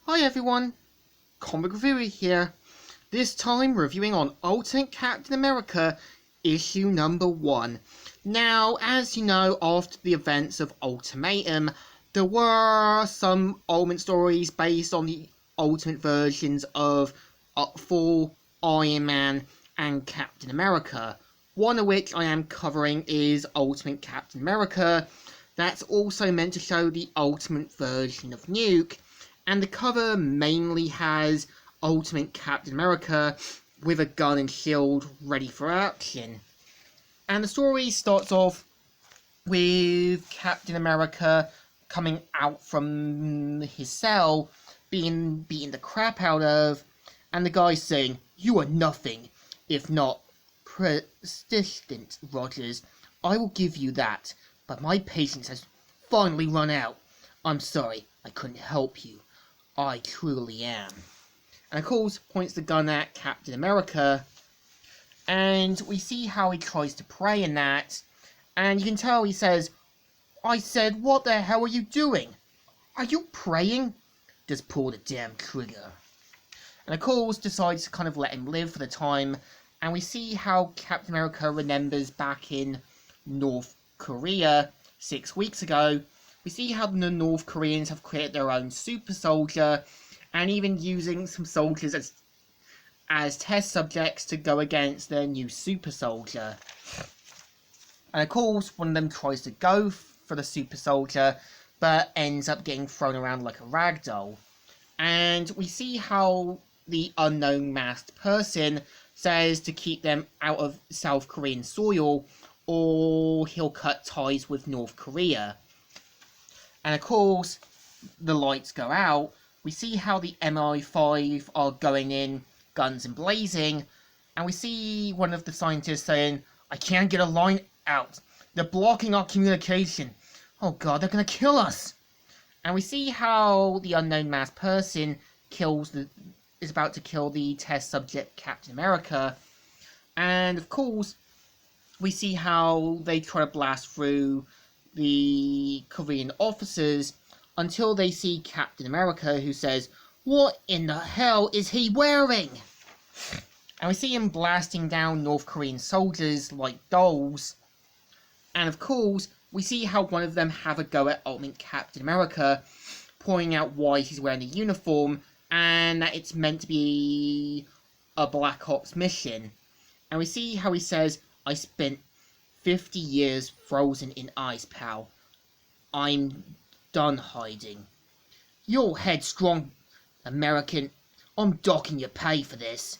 Hi everyone, Comic Reviewer here. This time reviewing on Ultimate Captain America issue number 1. Now, as you know, after the events of Ultimatum, there were some Ultimate stories based on the Ultimate versions of Thor, Iron Man, and Captain America. One of which I am covering is Ultimate Captain America. That's also meant to show the Ultimate version of Nuke. And the cover mainly has Ultimate Captain America with a gun and shield ready for action. And the story starts off with Captain America coming out from his cell, being beaten the crap out of, and the guy saying, "You are nothing, if not persistent, Rogers. I will give you that, but my patience has finally run out. I'm sorry, I couldn't help you. I truly am." And of course points the gun at Captain America, and we see how he tries to pray in that, and you can tell he says, "I said, what the hell are you doing? Are you praying? Just pull the damn trigger." And of course decides to kind of let him live for the time, and we see how Captain America remembers back in North Korea 6 weeks ago. We see how the North Koreans have created their own super soldier, and even using some soldiers as test subjects to go against their new super soldier. And of course, one of them tries to go for the super soldier, but ends up getting thrown around like a rag doll. And we see how the unknown masked person says to keep them out of South Korean soil, or he'll cut ties with North Korea. And of course, the lights go out. We see how the MI5 are going in, guns and blazing, and we see one of the scientists saying, "I can't get a line out. They're blocking our communication. Oh god, they're gonna kill us." And we see how the unknown masked person is about to kill the test subject Captain America. And of course, we see how they try to blast through the Korean officers until they see Captain America, who says, "What in the hell is he wearing?" And we see him blasting down North Korean soldiers like dolls. And of course, we see how one of them have a go at Ultimate Captain America, pointing out why he's wearing the uniform, and that it's meant to be a Black Ops mission. And we see how he says, "I spent 50 years frozen in ice, pal. I'm done hiding. You're headstrong, American. I'm docking your pay for this.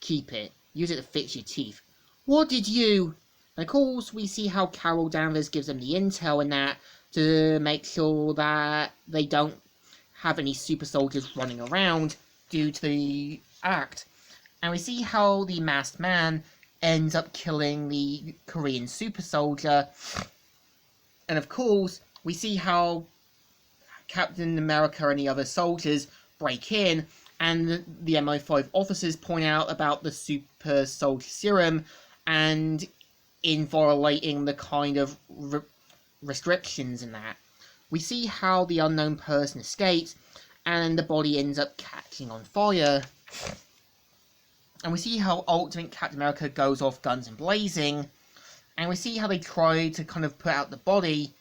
Keep it. Use it to fix your teeth. What did you..." And of course, we see how Carol Danvers gives them the intel and that to make sure that they don't have any super soldiers running around due to the act. And we see how the masked man ends up killing the Korean super soldier. And of course, we see how Captain America and the other soldiers break in, and the MI5 officers point out about the super soldier serum and in violating the kind of restrictions in that. We see how the unknown person escapes, and the body ends up catching on fire. And we see how Ultimate Captain America goes off guns and blazing, and we see how they try to kind of put out the body,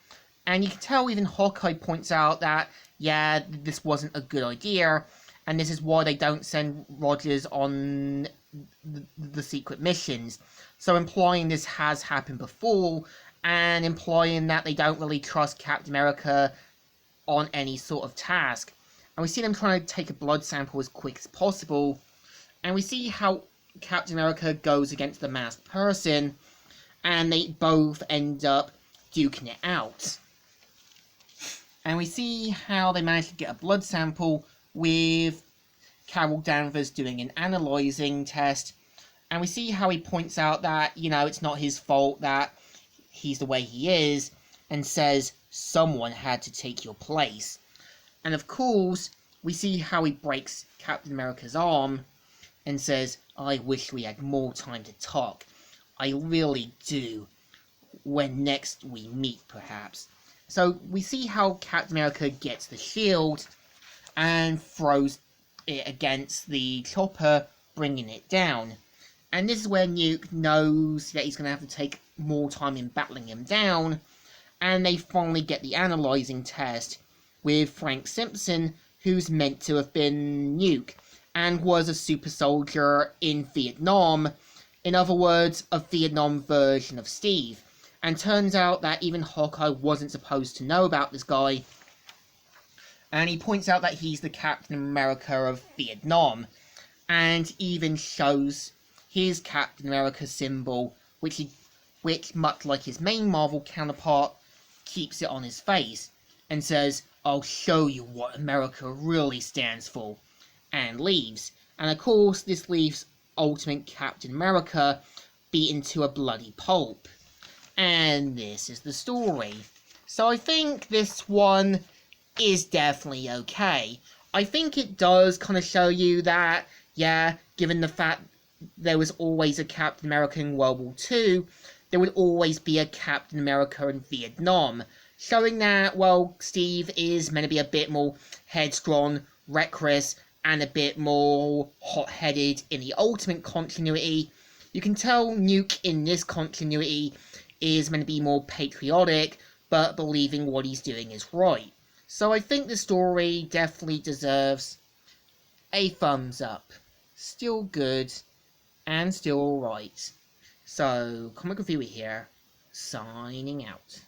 and you can tell even Hawkeye points out that, yeah, this wasn't a good idea, and this is why they don't send Rogers on the secret missions. So implying this has happened before, and implying that they don't really trust Captain America on any sort of task. And we see them trying to take a blood sample as quick as possible, and we see how Captain America goes against the masked person, and they both end up duking it out. And we see how they manage to get a blood sample with Carol Danvers doing an analyzing test, and we see how he points out that, it's not his fault that he's the way he is, and says, "Someone had to take your place." And of course, we see how he breaks Captain America's arm, and says, "I wish we had more time to talk. I really do. When next we meet, perhaps." So we see how Captain America gets the shield, and throws it against the chopper, bringing it down. And this is where Nuke knows that he's going to have to take more time in battling him down, and they finally get the analyzing test with Frank Simpson, who's meant to have been Nuke, and was a super soldier in Vietnam. In other words, a Vietnam version of Steve. And turns out that even Hawkeye wasn't supposed to know about this guy. And he points out that he's the Captain America of Vietnam. And even shows his Captain America symbol, which, much like his main Marvel counterpart, keeps it on his face. And says, "I'll show you what America really stands for." And leaves. And of course, this leaves Ultimate Captain America beaten to a bloody pulp. And this is the story. So I think this one is definitely okay. I think it does kind of show you that, yeah, given the fact there was always a Captain America in World War II, there would always be a Captain America in Vietnam. Showing that, well, Steve is meant to be a bit more headstrong, reckless, and a bit more hot-headed in the Ultimate continuity. You can tell Nuke in this continuity is meant to be more patriotic, but believing what he's doing is right. So I think the story definitely deserves a thumbs up. Still good, and still alright. So, Comic Reviewer here, signing out.